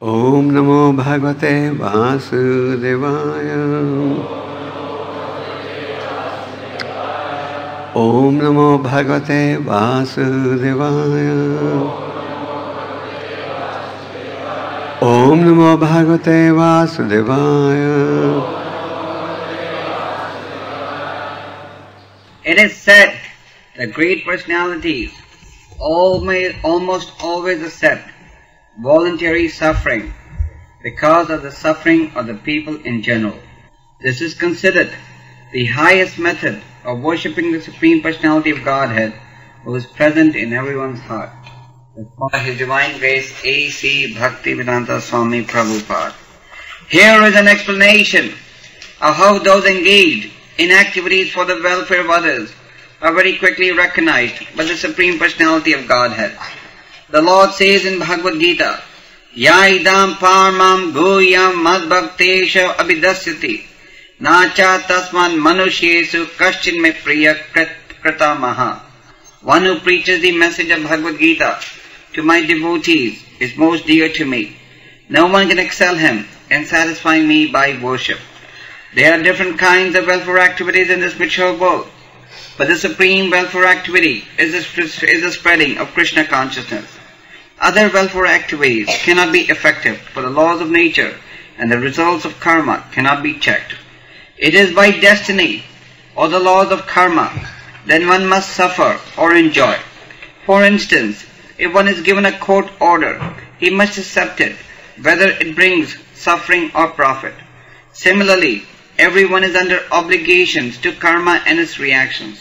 Om Namo Bhagavate Vasudevaya. Om Namo Bhagavate Vasudevaya. Om Namo Bhagavate Vasudevaya. It is said that great personalities almost always accept voluntary suffering because of the suffering of the people in general. This is considered the highest method of worshipping the Supreme Personality of Godhead, who is present in everyone's heart. By His Divine Grace, A.C. Bhaktivedanta Swami Prabhupada. Here is an explanation of how those engaged in activities for the welfare of others are very quickly recognized by the Supreme Personality of Godhead. The Lord says in Bhagavad Gita, Ya idam parmam goyam madbhaktesha abhidasyati nacha tasman manushyesu kaschin me priya kratamaha. One who preaches the message of Bhagavad Gita to my devotees is most dear to me. No one can excel him in satisfying me by worship. There are different kinds of welfare activities in this mature world, but the supreme welfare activity is the spreading of Krishna consciousness. Other welfare activities cannot be effective, for the laws of nature and the results of karma cannot be checked. It is by destiny or the laws of karma that one must suffer or enjoy. For instance, if one is given a court order, he must accept it, whether it brings suffering or profit. Similarly, everyone is under obligations to karma and its reactions.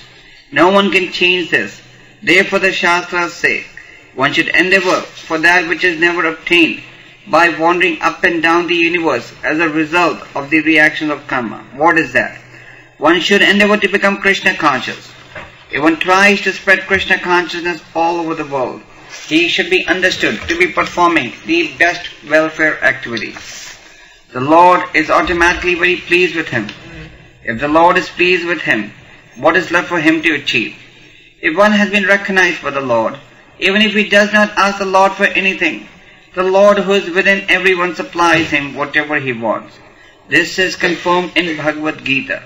No one can change this. Therefore the Shastras say, one should endeavor for that which is never obtained by wandering up and down the universe as a result of the reaction of karma. What is that? One should endeavor to become Krishna conscious. If one tries to spread Krishna consciousness all over the world, he should be understood to be performing the best welfare activity. The Lord is automatically very pleased with him. If the Lord is pleased with him, what is left for him to achieve? If one has been recognized by the Lord, even if he does not ask the Lord for anything, the Lord who is within everyone supplies him whatever he wants. This is confirmed in Bhagavad Gita.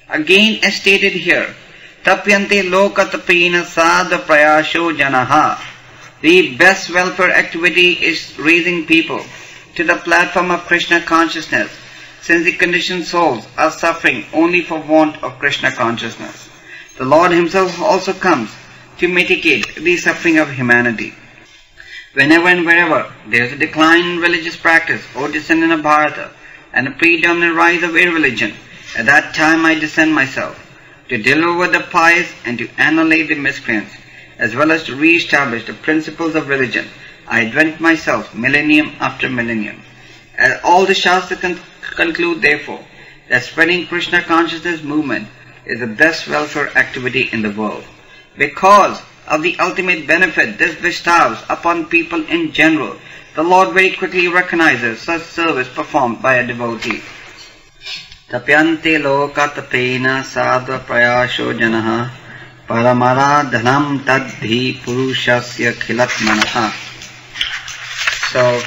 Again as stated here, Tapyante lokatapena sadha prayasho janaha. The best welfare activity is raising people to the platform of Krishna consciousness, since the conditioned souls are suffering only for want of Krishna consciousness. The Lord himself also comes to mitigate the suffering of humanity. Whenever and wherever there is a decline in religious practice or descent of Bharata and a predominant rise of irreligion, at that time I descend myself to deliver the pious and to annihilate the miscreants, as well as to re-establish the principles of religion. I advent myself millennium after millennium. As all the Shastras conclude therefore that spreading Krishna consciousness movement is the best welfare activity in the world. Because of the ultimate benefit this bestows upon people in general, the Lord very quickly recognizes such service performed by a devotee. Tapyante loka tapena sadva prayasho janaha paramara dhanam tadhi purushasya khilatmanaha. So,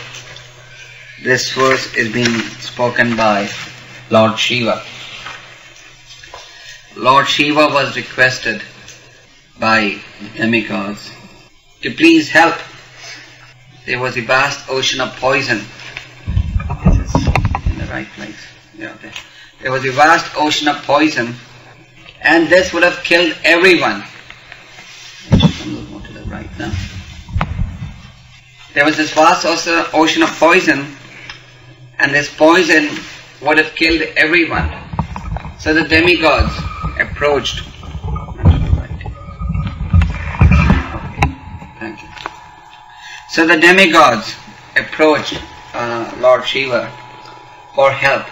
this verse is being spoken by Lord Shiva. Lord Shiva was requested by demigods to please help. There was a vast ocean of poison. This is in the right place. Yeah, there was a vast ocean of poison, and this would have killed everyone. More to the right now. There was this vast ocean of poison, and this poison would have killed everyone. So the demigods approached. Thank you. So the demigods approached Lord Shiva for help,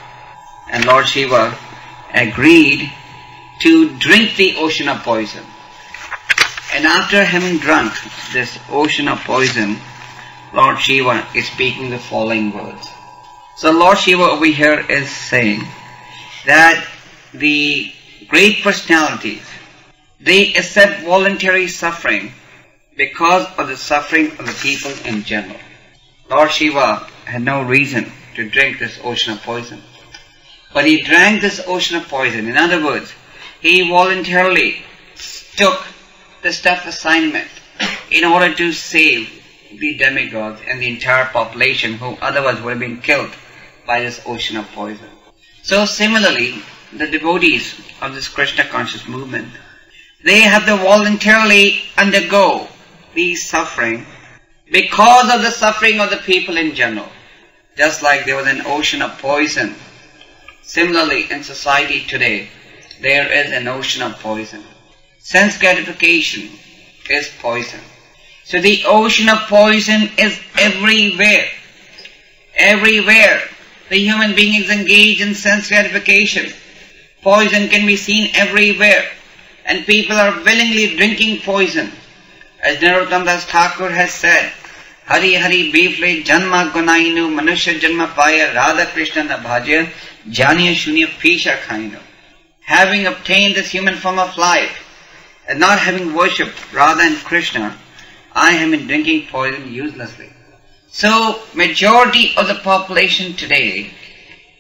and Lord Shiva agreed to drink the ocean of poison. And after having drunk this ocean of poison, Lord Shiva is speaking the following words. So Lord Shiva over here is saying that the great personalities, they accept voluntary suffering because of the suffering of the people in general. Lord Shiva had no reason to drink this ocean of poison. But he drank this ocean of poison. In other words, he voluntarily took the tough assignment in order to save the demigods and the entire population who otherwise would have been killed by this ocean of poison. So similarly, the devotees of this Krishna conscious movement, they have to voluntarily undergo the suffering because of the suffering of the people in general. Just like there was an ocean of poison, similarly in society today, there is an ocean of poison. Sense gratification is poison. So the ocean of poison is everywhere. Everywhere the human being is engaged in sense gratification, poison can be seen everywhere. And people are willingly drinking poison. As Narottam Das Thakur has said, Hari Hari Bifle Janma Gunainu Manusya Janma Paya Radha Krishna Na Bhajya Janya Shunya Pisha Khainu. Having obtained this human form of life and not having worshipped Radha and Krishna, I have been drinking poison uselessly. So, majority of the population today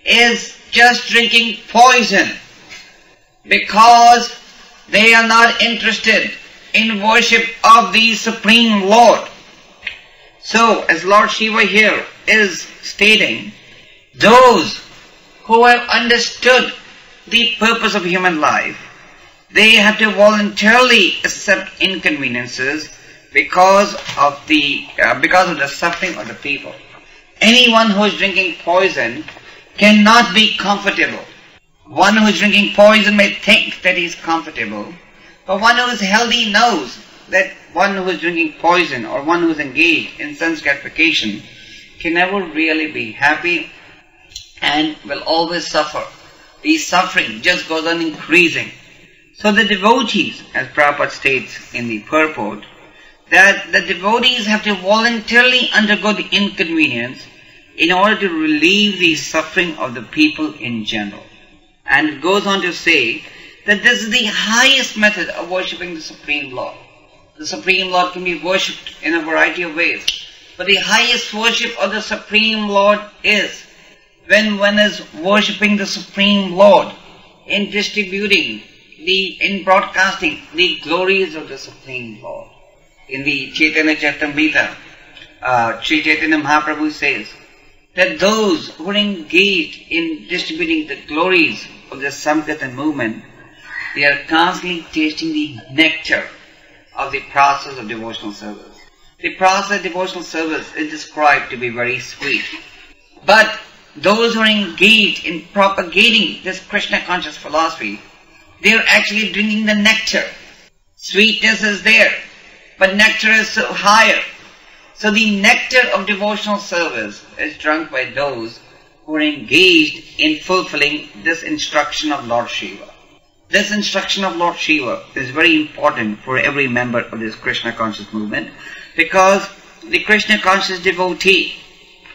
is just drinking poison because they are not interested in worship of the Supreme Lord. So, as Lord Shiva here is stating, those who have understood the purpose of human life, they have to voluntarily accept inconveniences because of the suffering of the people. Anyone who is drinking poison cannot be comfortable. One who is drinking poison may think that he is comfortable, but one who is healthy knows that one who is drinking poison or one who is engaged in sense gratification can never really be happy and will always suffer. The suffering just goes on increasing. So the devotees, as Prabhupada states in the Purport, that the devotees have to voluntarily undergo the inconvenience in order to relieve the suffering of the people in general. And it goes on to say that this is the highest method of worshipping the Supreme Lord. The Supreme Lord can be worshipped in a variety of ways, but the highest worship of the Supreme Lord is when one is worshipping the Supreme Lord in distributing in broadcasting the glories of the Supreme Lord. In the Chaitanya Charitamrita, Sri Chaitanya Mahaprabhu says that those who are engaged in distributing the glories of the sankirtan movement, they are constantly tasting the nectar of the process of devotional service. The process of devotional service is described to be very sweet. But those who are engaged in propagating this Krishna conscious philosophy, they are actually drinking the nectar. Sweetness is there, but nectar is so higher. So the nectar of devotional service is drunk by those who are engaged in fulfilling this instruction of Lord Shiva. This instruction of Lord Shiva is very important for every member of this Krishna conscious movement, because the Krishna conscious devotee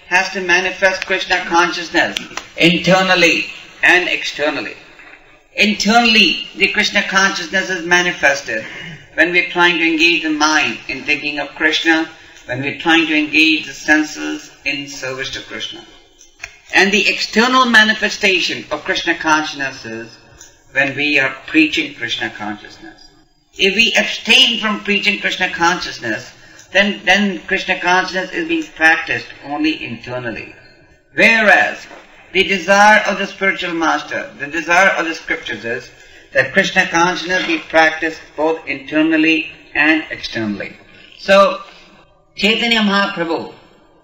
has to manifest Krishna consciousness internally and externally. Internally, the Krishna consciousness is manifested when we are trying to engage the mind in thinking of Krishna, when we are trying to engage the senses in service to Krishna. And the external manifestation of Krishna consciousness is when we are preaching Krishna consciousness. If we abstain from preaching Krishna consciousness, then Krishna consciousness is being practiced only internally. Whereas the desire of the spiritual master, the desire of the scriptures is that Krishna consciousness be practiced both internally and externally. So, Chaitanya Mahaprabhu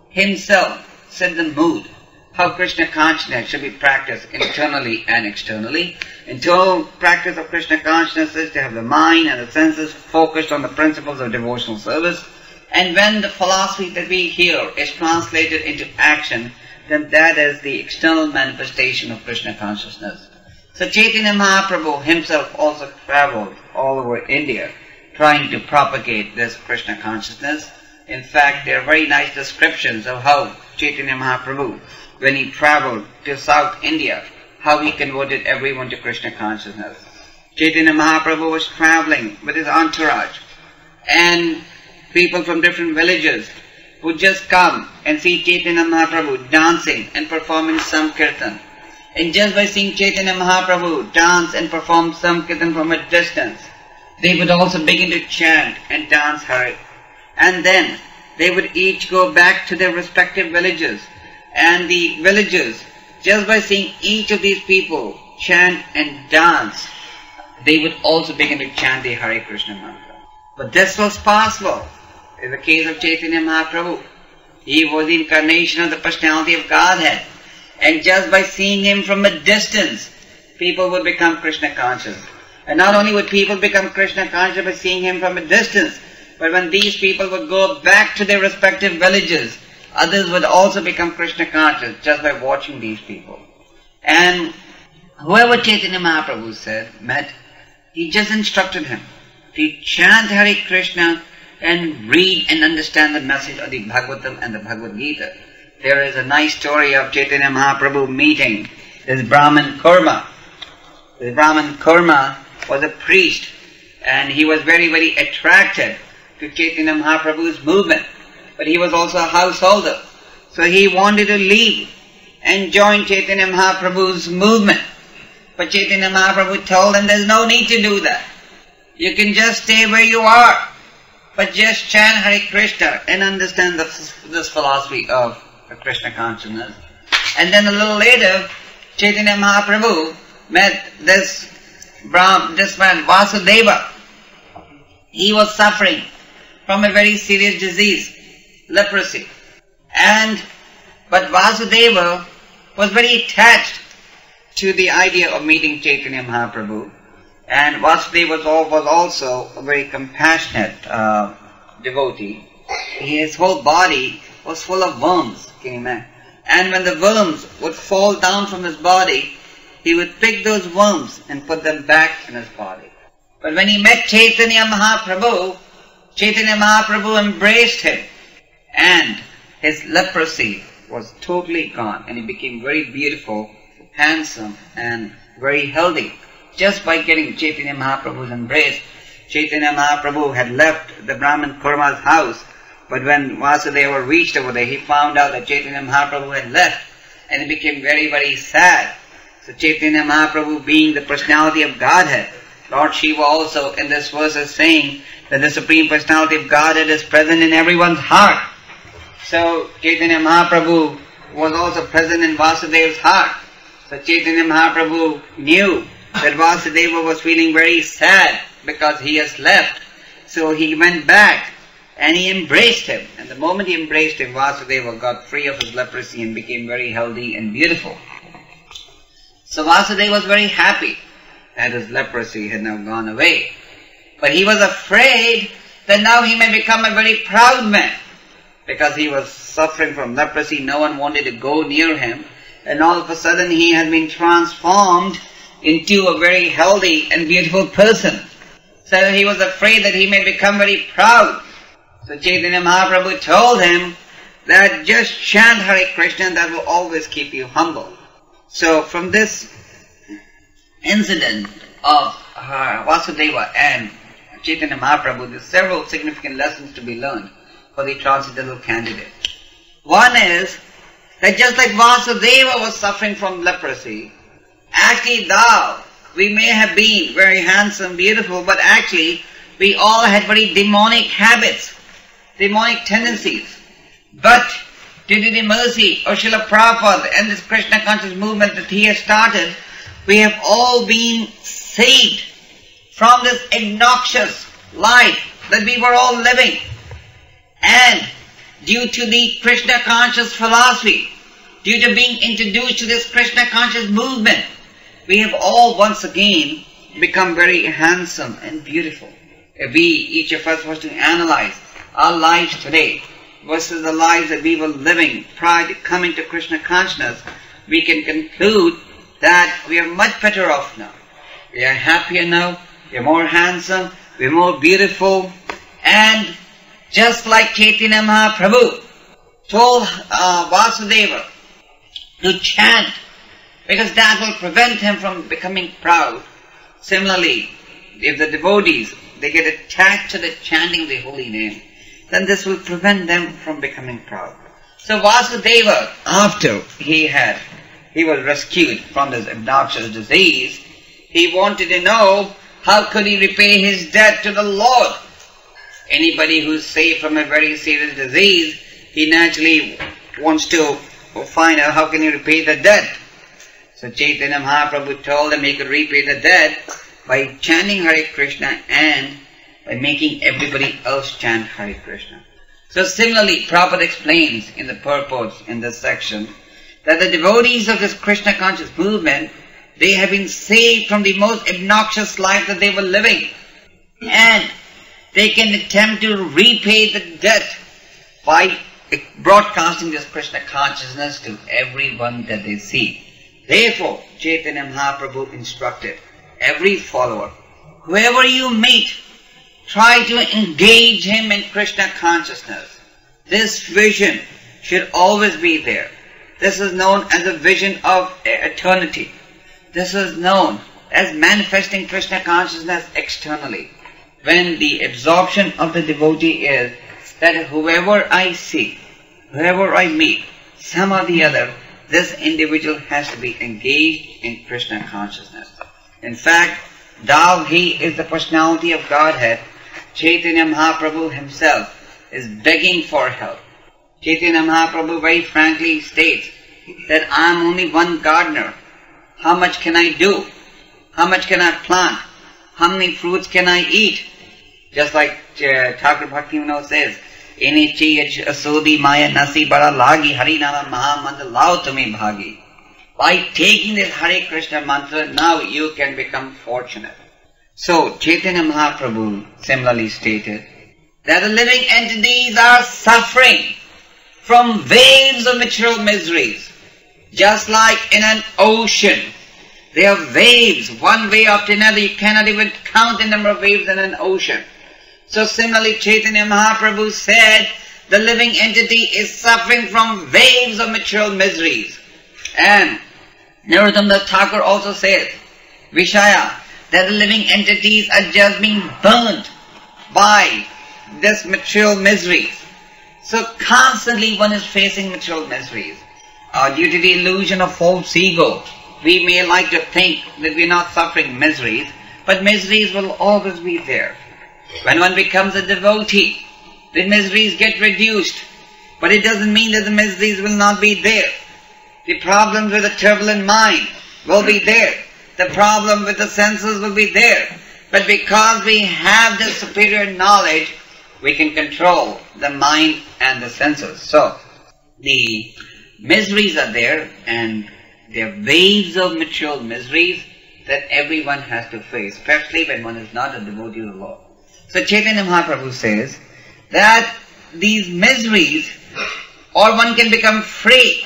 himself set the mood how Krishna consciousness should be practiced internally and externally. Internal practice of Krishna consciousness is to have the mind and the senses focused on the principles of devotional service. And when the philosophy that we hear is translated into action, then that is the external manifestation of Krishna consciousness. So Chaitanya Mahaprabhu himself also traveled all over India trying to propagate this Krishna consciousness. In fact, there are very nice descriptions of how Chaitanya Mahaprabhu, when he traveled to South India, how he converted everyone to Krishna consciousness. Chaitanya Mahaprabhu was traveling with his entourage, and people from different villages would just come and see Chaitanya Mahaprabhu dancing and performing sankirtan. And just by seeing Chaitanya Mahaprabhu dance and perform sankirtan from a distance, they would also begin to chant and dance Hare. And then they would each go back to their respective villages. And the villagers, just by seeing each of these people chant and dance, they would also begin to chant the Hare Krishna mantra. But this was possible in the case of Chaitanya Mahaprabhu. He was the incarnation of the personality of Godhead. And just by seeing him from a distance, people would become Krishna conscious. And not only would people become Krishna conscious by seeing him from a distance, but when these people would go back to their respective villages, others would also become Krishna conscious just by watching these people. And whoever Chaitanya Mahaprabhu met, he just instructed him to chant Hare Krishna and read and understand the message of the Bhagavatam and the Bhagavad Gita. There is a nice story of Chaitanya Mahaprabhu meeting this Brahman Kurma. This Brahman Kurma was a priest, and he was very, very attracted to Chaitanya Mahaprabhu's movement. But he was also a householder. So he wanted to leave and join Chaitanya Mahaprabhu's movement. But Chaitanya Mahaprabhu told him there's no need to do that. You can just stay where you are, but just chant Hare Krishna and understand this philosophy of Krishna consciousness. And then a little later, Chaitanya Mahaprabhu met this man Vasudeva. He was suffering from a very serious disease, leprosy. But Vasudeva was very attached to the idea of meeting Chaitanya Mahaprabhu. And Vasudeva was also a very compassionate devotee. His whole body was full of worms. And when the worms would fall down from his body, he would pick those worms and put them back in his body. But when he met Chaitanya Mahaprabhu embraced him, and his leprosy was totally gone, and he became very beautiful, handsome, and very healthy just by getting Chaitanya Mahaprabhu's embrace. Chaitanya Mahaprabhu had left the Brahman Kurma's house, but when Vasudeva reached over there, he found out that Chaitanya Mahaprabhu had left, and he became very, very sad. So Chaitanya Mahaprabhu, being the personality of Godhead, Lord Shiva also in this verse is saying that the Supreme Personality of Godhead is present in everyone's heart. So Chaitanya Mahaprabhu was also present in Vasudeva's heart. So Chaitanya Mahaprabhu knew that Vasudeva was feeling very sad because he has left. So he went back and he embraced him. And the moment he embraced him, Vasudeva got free of his leprosy and became very healthy and beautiful. So Vasudeva was very happy that his leprosy had now gone away. But he was afraid that now he may become a very proud man. Because he was suffering from leprosy, no one wanted to go near him. And all of a sudden he had been transformed into a very healthy and beautiful person. So he was afraid that he may become very proud. So Chaitanya Mahaprabhu told him that just chant Hare Krishna and that will always keep you humble. So from this incident of Vasudeva and Chaitanya Mahaprabhu, there are several significant lessons to be learned for the transcendental candidate. One is that just like Vasudeva was suffering from leprosy, actually we may have been very handsome, beautiful, but actually we all had very demonic habits, demonic tendencies. But due to the mercy of Srila Prabhupada and this Krishna conscious movement that he has started, we have all been saved from this obnoxious life that we were all living. And due to the Krishna conscious philosophy, due to being introduced to this Krishna conscious movement, we have all once again become very handsome and beautiful. If each of us was to analyze our lives today versus the lives that we were living prior to coming to Krishna consciousness, we can conclude that we are much better off now. We are happier now, we are more handsome, we are more beautiful, and just like Chaitanya Mahaprabhu told Vasudeva to chant, because that will prevent him from becoming proud. Similarly, if the devotees, they get attached to the chanting of the holy name, then this will prevent them from becoming proud. So Vasudeva, after he was rescued from this obnoxious disease, he wanted to know how could he repay his debt to the Lord. Anybody who's saved from a very serious disease, he naturally wants to find out how can he repay the debt. So Chaitanya Mahaprabhu told him he could repay the debt by chanting Hare Krishna and by making everybody else chant Hare Krishna. So similarly, Prabhupada explains in the purports in this section that the devotees of this Krishna conscious movement, they have been saved from the most obnoxious life that they were living. And they can attempt to repay the debt by broadcasting this Krishna consciousness to everyone that they see. Therefore, Chaitanya Mahaprabhu instructed every follower, whoever you meet, try to engage him in Krishna consciousness. This vision should always be there. This is known as a vision of eternity. This is known as manifesting Krishna consciousness externally. When the absorption of the devotee is that whoever I see, whoever I meet, some or the other, this individual has to be engaged in Krishna consciousness. In fact, though he is the personality of Godhead, Chaitanya Mahaprabhu himself is begging for help. Chaitanya Mahaprabhu very frankly states that I am only one gardener. How much can I do? How much can I plant? How many fruits can I eat? Just like Thakur Bhakti says, Ini chi asodi maya nasi bara lagi hari nama maha mantra lao tumi bhagi. By taking this Hare Krishna mantra, now you can become fortunate. So, Chaitanya Mahaprabhu similarly stated that the living entities are suffering from waves of material miseries. Just like in an ocean, there are waves, one wave after another. You cannot even count the number of waves in an ocean. So similarly, Chaitanya Mahaprabhu said, the living entity is suffering from waves of material miseries. And Narottam Das Thakur also says, Vishaya, that the living entities are just being burnt by this material miseries. So constantly one is facing material miseries. Due to the illusion of false ego, we may like to think that we are not suffering miseries, but miseries will always be there. When one becomes a devotee, the miseries get reduced, but it doesn't mean that the miseries will not be there. The problems with the turbulent mind will be there. The problem with the senses will be there. But because we have this superior knowledge, we can control the mind and the senses. So, the miseries are there, and there are waves of material miseries that everyone has to face, especially when one is not a devotee of the Lord. So Chaitanya Mahaprabhu says that these miseries, or one can become free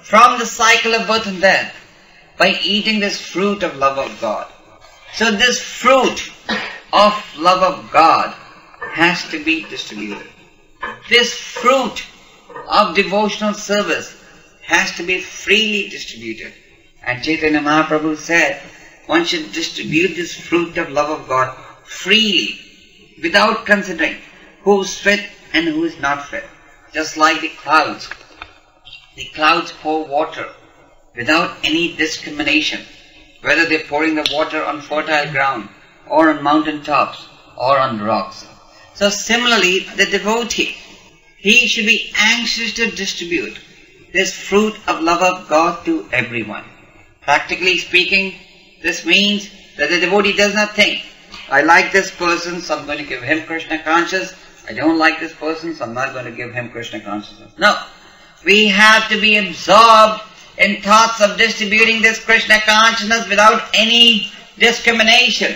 from the cycle of birth and death by eating this fruit of love of God. So this fruit of love of God has to be distributed. This fruit of devotional service has to be freely distributed. And Chaitanya Mahaprabhu said, one should distribute this fruit of love of God freely, without considering who is fit and who is not fit. Just like the clouds. The clouds pour water without any discrimination, whether they're pouring the water on fertile ground, or on mountain tops, or on rocks. So similarly, the devotee, he should be anxious to distribute this fruit of love of God to everyone. Practically speaking, this means that the devotee does not think, I like this person, so I'm going to give him Krishna consciousness. I don't like this person, so I'm not going to give him Krishna consciousness. No. We have to be absorbed in thoughts of distributing this Krishna consciousness without any discrimination.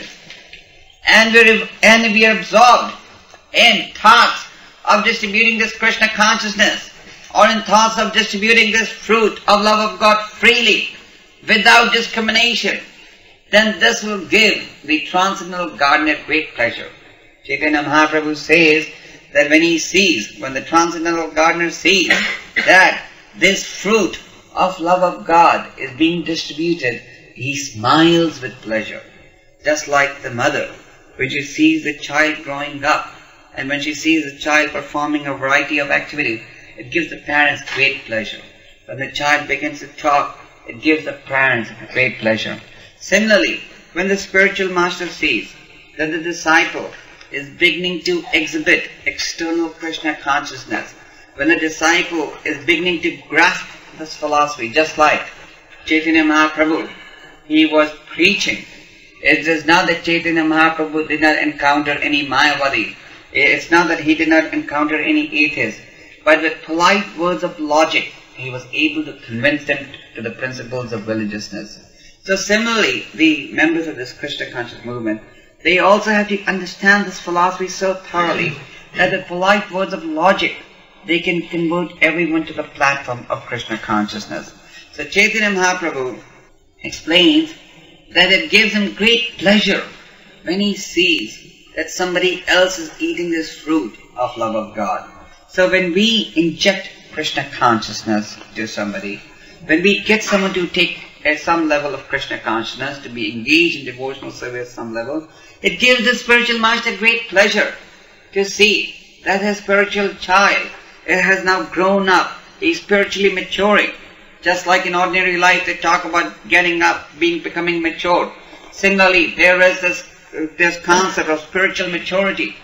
And we are absorbed in thoughts of distributing this Krishna consciousness, or in thoughts of distributing this fruit of love of God freely, without discrimination, then this will give the transcendental Gardner great pleasure. Chaitanya Mahaprabhu says that when the transcendental Gardner sees that this fruit of love of God is being distributed, he smiles with pleasure. Just like the mother, when she sees the child growing up and when she sees a child performing a variety of activities, it gives the parents great pleasure. When the child begins to talk, it gives the parents great pleasure. Similarly, when the spiritual master sees that the disciple is beginning to exhibit external Krishna consciousness, when the disciple is beginning to grasp this philosophy, just like Chaitanya Mahaprabhu, he was preaching. It is not that Chaitanya Mahaprabhu did not encounter any Mayavadi. It's not that he did not encounter any atheists. But with polite words of logic, he was able to convince them to the principles of religiousness. So similarly, the members of this Krishna conscious movement, they also have to understand this philosophy so thoroughly that with polite words of logic, they can convert everyone to the platform of Krishna consciousness. So Chaitanya Mahaprabhu explains that it gives him great pleasure when he sees that somebody else is eating this fruit of love of God. So when we inject Krishna consciousness to somebody, when we get someone to take at some level of Krishna consciousness, to be engaged in devotional service at some level, it gives the spiritual master great pleasure to see that his spiritual child has now grown up, he's spiritually maturing. Just like in ordinary life they talk about getting up, becoming mature. Similarly, there is this concept of spiritual maturity.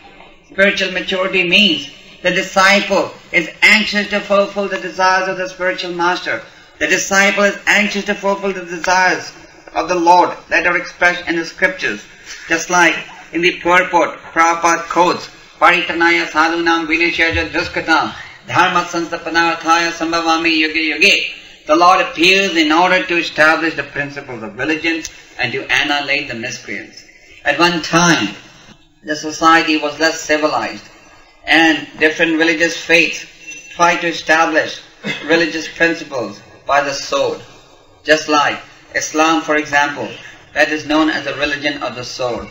Spiritual maturity means the disciple is anxious to fulfill the desires of the spiritual master. The disciple is anxious to fulfill the desires of the Lord that are expressed in the scriptures. Just like in the Purport, Prabhupada quotes, Paritanaya sadhunam vinishyaja duskatam dharma sanstapanarathaya sambhavami yuge yuge. The Lord appears in order to establish the principles of religion and to annihilate the miscreants. At one time, the society was less civilized, and different religious faiths tried to establish religious principles by the sword. Just like Islam, for example, that is known as the religion of the sword.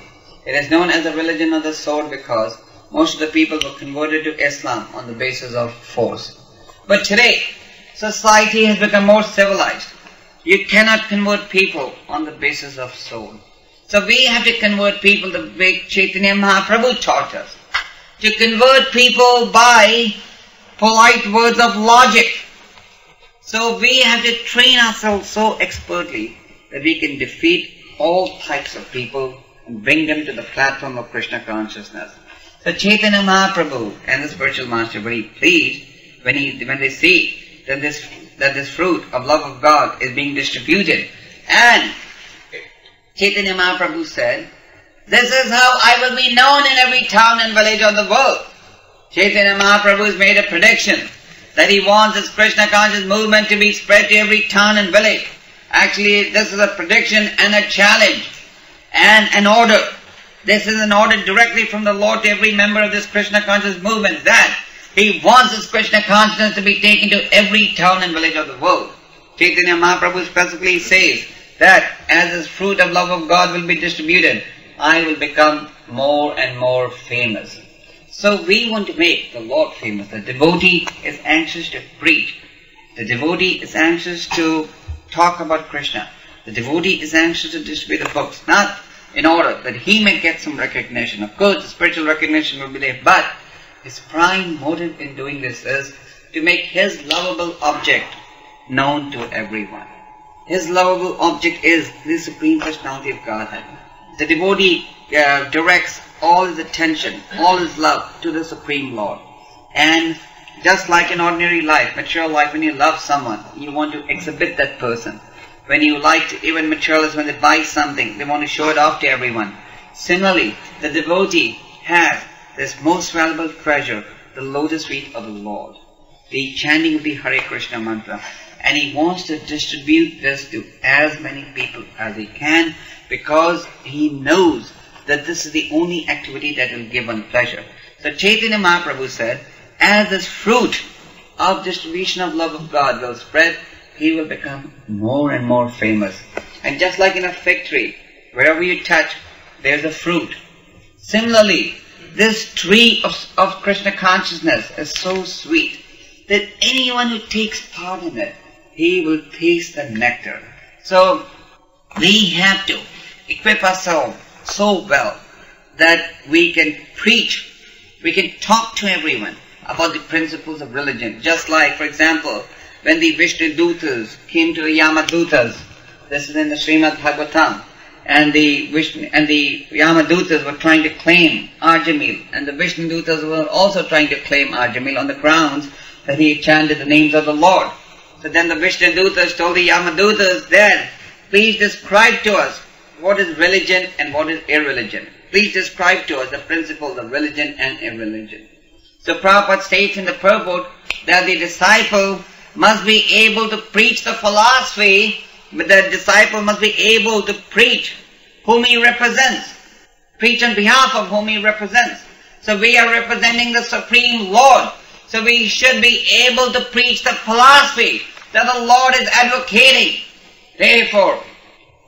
It is known as the religion of the sword because most of the people were converted to Islam on the basis of force. But today, society has become more civilized. You cannot convert people on the basis of sword. So we have to convert people the way Chaitanya Mahaprabhu taught us. To convert people by polite words of logic. So we have to train ourselves so expertly that we can defeat all types of people and bring them to the platform of Krishna consciousness. So Chaitanya Mahaprabhu and the spiritual master were very pleased when they see that this fruit of love of God is being distributed. And Chaitanya Mahaprabhu said, "This is how I will be known in every town and village of the world." Chaitanya Mahaprabhu has made a prediction that he wants this Krishna conscious movement to be spread to every town and village. Actually, this is a prediction and a challenge and an order. This is an order directly from the Lord to every member of this Krishna conscious movement that he wants this Krishna consciousness to be taken to every town and village of the world. Chaitanya Mahaprabhu specifically says that as this fruit of love of God will be distributed, I will become more and more famous. So we want to make the Lord famous. The devotee is anxious to preach. The devotee is anxious to talk about Krishna. The devotee is anxious to distribute the books, not in order that he may get some recognition. Of course, the spiritual recognition will be there, but his prime motive in doing this is to make his lovable object known to everyone. His lovable object is the Supreme Personality of Godhead. The devotee directs all his attention, all his love to the Supreme Lord. And just like in ordinary life, mature life, when you love someone, you want to exhibit that person. When you like to, even materialists, when they buy something, they want to show it off to everyone. Similarly, the devotee has this most valuable treasure, the lotus feet of the Lord, the chanting of the Hare Krishna mantra, and he wants to distribute this to as many people as he can because he knows that this is the only activity that will give one pleasure. So Chaitanya Mahaprabhu said, as this fruit of distribution of love of God will spread, he will become more and more famous. And just like in a fig tree, wherever you touch, there's a fruit. Similarly, this tree of Krishna consciousness is so sweet that anyone who takes part in it, he will taste the nectar. So we have to equip ourselves so well that we can preach We can talk to everyone about the principles of religion. Just like, for example, when the Vishnu Dutas came to the Yamadutas, this is in the Srimad Bhagavatam, and the Yamadutas were trying to claim Arjamil, and the Vishnu Dutas were also trying to claim Arjamil on the grounds that he chanted the names of the Lord. So then the Vishnu Dutas told the Yamadutas that, please describe to us what is religion and what is irreligion. Please describe to us the principles of religion and irreligion. So Prabhupada states in the purport that the disciple must be able to preach the philosophy, but the disciple must be able to preach whom he represents. Preach on behalf of whom he represents. So we are representing the Supreme Lord. So we should be able to preach the philosophy that the Lord is advocating. Therefore,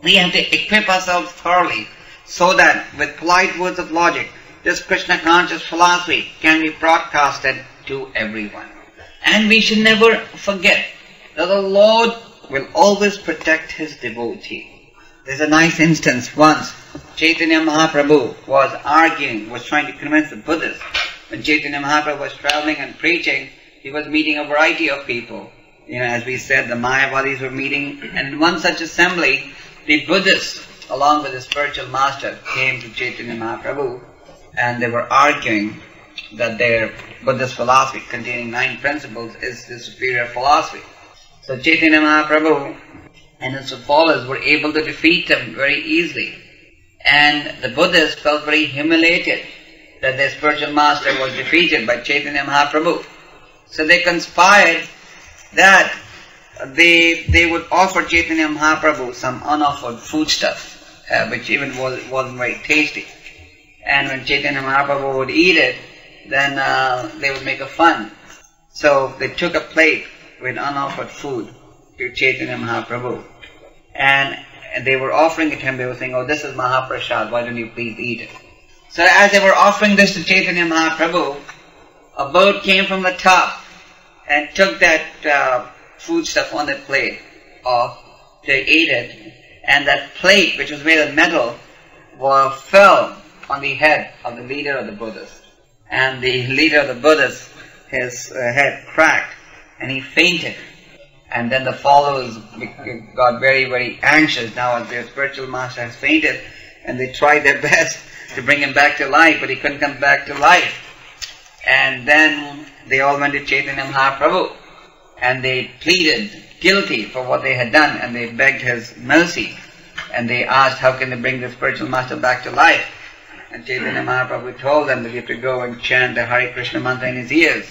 we have to equip ourselves thoroughly so that with polite words of logic, this Krishna conscious philosophy can be broadcasted to everyone. And we should never forget that the Lord will always protect His devotee. There's a nice instance once. Chaitanya Mahaprabhu was trying to convince the Buddhists. When Chaitanya Mahaprabhu was traveling and preaching, he was meeting a variety of people. As we said, the Mayavadis were meeting, and in one such assembly, the Buddhists, along with the spiritual master, came to Chaitanya Mahaprabhu, and they were arguing that their Buddhist philosophy, containing 9 principles, is the superior philosophy. So Chaitanya Mahaprabhu and his followers were able to defeat them very easily. And the Buddhists felt very humiliated that their spiritual master was defeated by Chaitanya Mahaprabhu. So they conspired that they would offer Chaitanya Mahaprabhu some unoffered foodstuff, which even wasn't very tasty. And when Chaitanya Mahaprabhu would eat it, then they would make a fun. So they took a plate with unoffered food to Chaitanya Mahaprabhu. And they were offering it to him. They were saying, oh, this is Mahaprasad, why don't you please eat it? So as they were offering this to Chaitanya Mahaprabhu, a bird came from the top and took that foodstuff on the plate off. They ate it, and that plate, which was made of metal, fell on the head of the leader of the Buddhists. And the leader of the Buddhists, his head cracked, and he fainted. And then the followers got very, very anxious now as their spiritual master has fainted, and they tried their best to bring him back to life, but he couldn't come back to life. And then they all went to Chaitanya Mahaprabhu, and they pleaded guilty for what they had done, and they begged his mercy, and they asked how can they bring the spiritual master back to life. And Chaitanya Mahaprabhu told them that you have to go and chant the Hare Krishna mantra in his ears.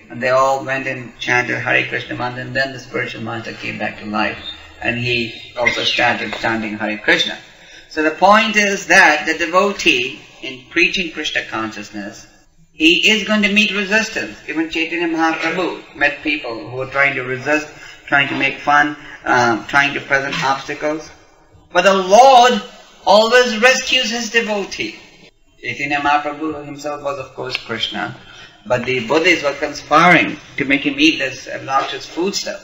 And they all went and chanted Hare Krishna mantra, and then the spiritual master came back to life, and he also started chanting Hare Krishna. So the point is that the devotee, in preaching Krishna consciousness, he is going to meet resistance. Even Chaitanya Mahaprabhu met people who were trying to resist, trying to make fun, trying to present obstacles. But the Lord always rescues His devotee. Chaitanya Mahaprabhu himself was of course Krishna, but the Buddhists were conspiring to make him eat this obnoxious foodstuff.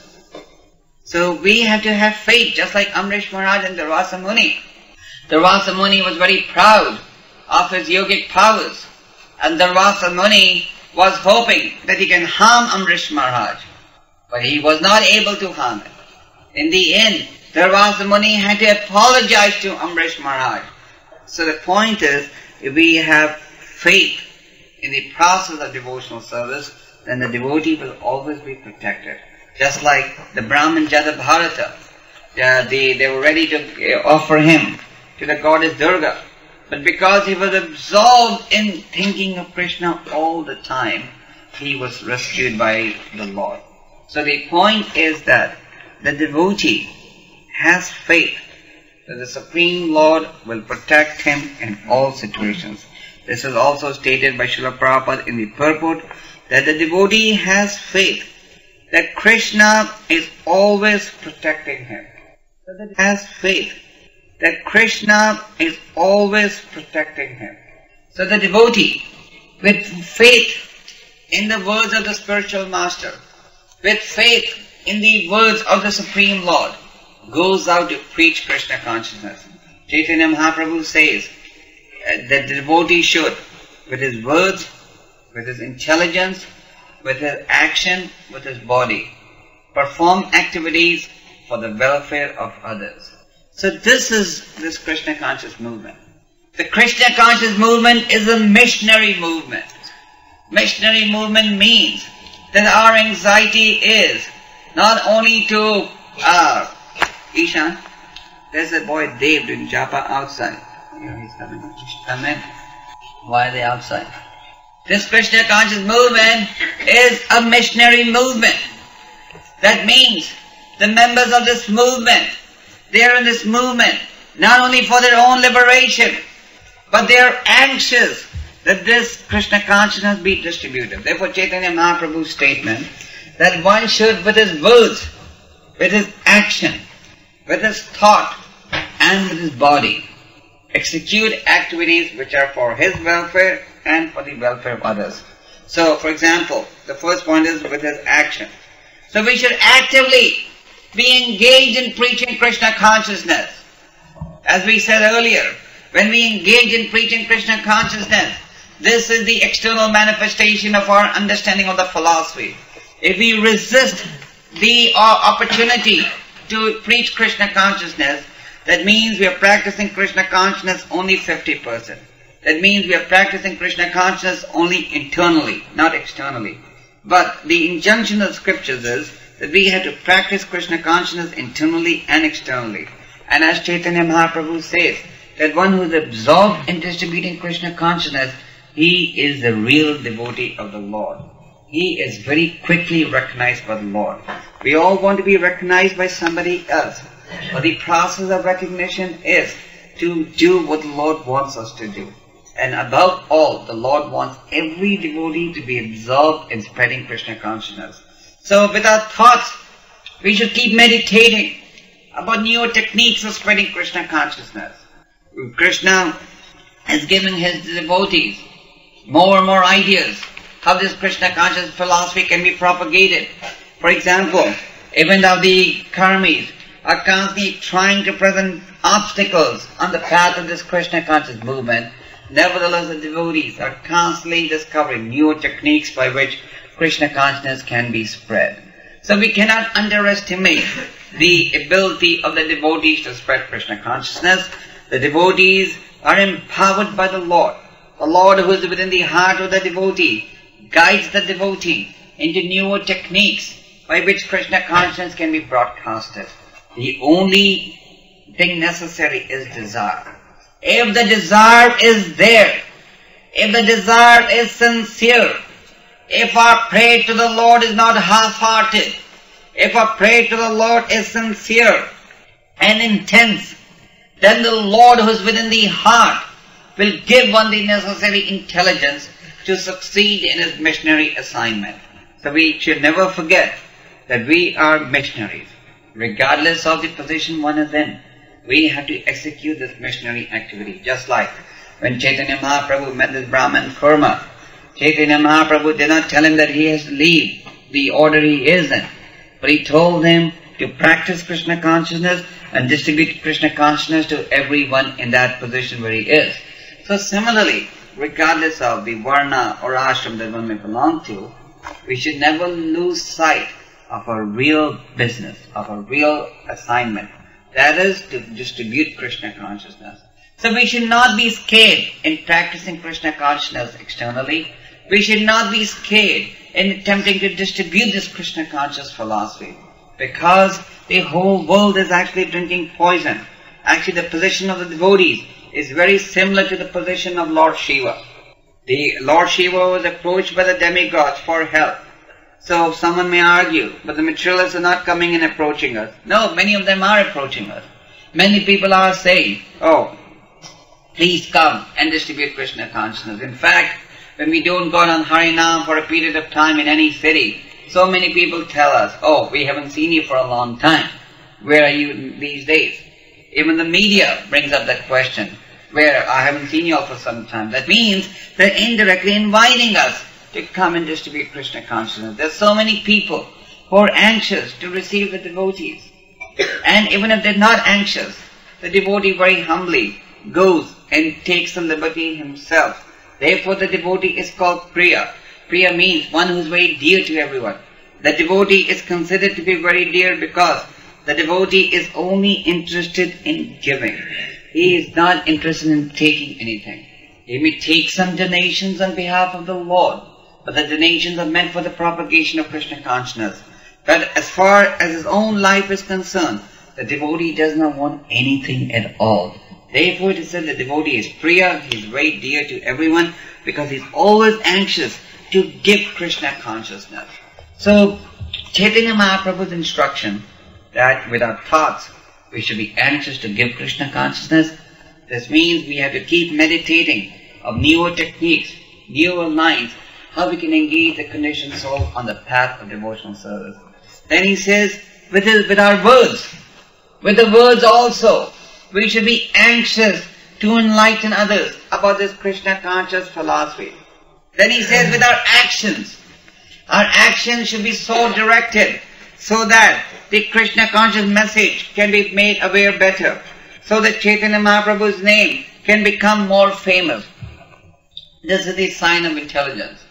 So we have to have faith, just like Amrish Maharaj and Durvasa Muni. Durvasa Muni was very proud of his yogic powers, and Durvasa Muni was hoping that he can harm Amrish Maharaj, but he was not able to harm him. In the end, Durvasa Muni had to apologize to Amrish Maharaj. So the point is, if we have faith in the process of devotional service, then the devotee will always be protected. Just like the Brahman Jada Bharata, they were ready to offer him to the goddess Durga. But because he was absorbed in thinking of Krishna all the time, he was rescued by the Lord. So the point is that the devotee has faith that the Supreme Lord will protect him in all situations. This is also stated by Srila Prabhupada in the Purport, that the devotee has faith that Krishna is always protecting him. Has faith that Krishna is always protecting him. So the devotee, with faith in the words of the spiritual master, with faith in the words of the Supreme Lord, goes out to preach Krishna consciousness. Chaitanya Mahaprabhu says that the devotee should, with his words, with his intelligence, with his action, with his body, perform activities for the welfare of others. So this is this Krishna conscious movement. The Krishna conscious movement is a missionary movement. Missionary movement means that our anxiety is not only to Ishan, there's a boy Dev doing japa outside. He's coming. Come in. Why are they outside? This Krishna conscious movement is a missionary movement. That means the members of this movement, they are in this movement not only for their own liberation, but they are anxious that this Krishna consciousness be distributed. Therefore Chaitanya Mahaprabhu's statement that one should with his words, with his action, with his thought and with his body execute activities which are for his welfare and for the welfare of others. So for example, the first point is with his action. So we should actively be engaged in preaching Krishna consciousness. As we said earlier, when we engage in preaching Krishna consciousness, this is the external manifestation of our understanding of the philosophy. If we resist the opportunity to preach Krishna consciousness, that means we are practicing Krishna consciousness only 50%. That means we are practicing Krishna consciousness only internally, not externally. But the injunction of the scriptures is that we have to practice Krishna consciousness internally and externally. And as Chaitanya Mahaprabhu says, that one who is absorbed in distributing Krishna consciousness, he is the real devotee of the Lord. He is very quickly recognized by the Lord. We all want to be recognized by somebody else. But the process of recognition is to do what the Lord wants us to do. And above all, the Lord wants every devotee to be absorbed in spreading Krishna consciousness. So with our thoughts, we should keep meditating about newer techniques of spreading Krishna consciousness. Krishna is giving his devotees more and more ideas how this Krishna conscious philosophy can be propagated. For example, even though the karmis are constantly trying to present obstacles on the path of this Krishna conscious movement, nevertheless the devotees are constantly discovering newer techniques by which Krishna consciousness can be spread. So we cannot underestimate the ability of the devotees to spread Krishna consciousness. The devotees are empowered by the Lord. The Lord who is within the heart of the devotee guides the devotee into newer techniques by which Krishna consciousness can be broadcasted. The only thing necessary is desire. If the desire is there, if the desire is sincere, if our prayer to the Lord is not half-hearted, if our prayer to the Lord is sincere and intense, then the Lord who is within the heart will give one the necessary intelligence to succeed in his missionary assignment. So we should never forget that we are missionaries. Regardless of the position one is in, we have to execute this missionary activity. Just like when Chaitanya Mahaprabhu met this Brahman Kurma, Chaitanya Mahaprabhu did not tell him that he has to leave the order he is in, but he told him to practice Krishna consciousness and distribute Krishna consciousness to everyone in that position where he is. So similarly, regardless of the varna or ashram that one may belong to, we should never lose sight of our real business, of our real assignment. That is to distribute Krishna consciousness. So we should not be scared in practicing Krishna consciousness externally. We should not be scared in attempting to distribute this Krishna conscious philosophy, because the whole world is actually drinking poison. Actually, the position of the devotees is very similar to the position of Lord Shiva. The Lord Shiva was approached by the demigods for help. So someone may argue, but the materialists are not coming and approaching us. No, many of them are approaching us. Many people are saying, oh, please come and distribute Krishna consciousness. In fact, when we don't go on Harinam for a period of time in any city, so many people tell us, oh, we haven't seen you for a long time. Where are you these days? Even the media brings up that question, where I haven't seen you all for some time. That means they're indirectly inviting us to come and distribute Krishna consciousness. There's so many people who are anxious to receive the devotees. And even if they're not anxious, the devotee very humbly goes and takes the liberty himself. Therefore the devotee is called Priya. Priya means one who is very dear to everyone. The devotee is considered to be very dear because the devotee is only interested in giving. He is not interested in taking anything. He may take some donations on behalf of the Lord, but the donations are meant for the propagation of Krishna consciousness. But as far as his own life is concerned, the devotee does not want anything at all. Therefore it is said the devotee is Priya, he is very dear to everyone because he is always anxious to give Krishna consciousness. So Chaitanya Mahaprabhu's instruction that with our thoughts we should be anxious to give Krishna consciousness, this means we have to keep meditating of newer techniques, newer lines, how we can engage the conditioned soul on the path of devotional service. Then he says, with our words, with the words also, we should be anxious to enlighten others about this Krishna conscious philosophy. Then he says, with our actions should be so directed so that the Krishna conscious message can be made aware better, so that Chaitanya Mahaprabhu's name can become more famous. This is the sign of intelligence.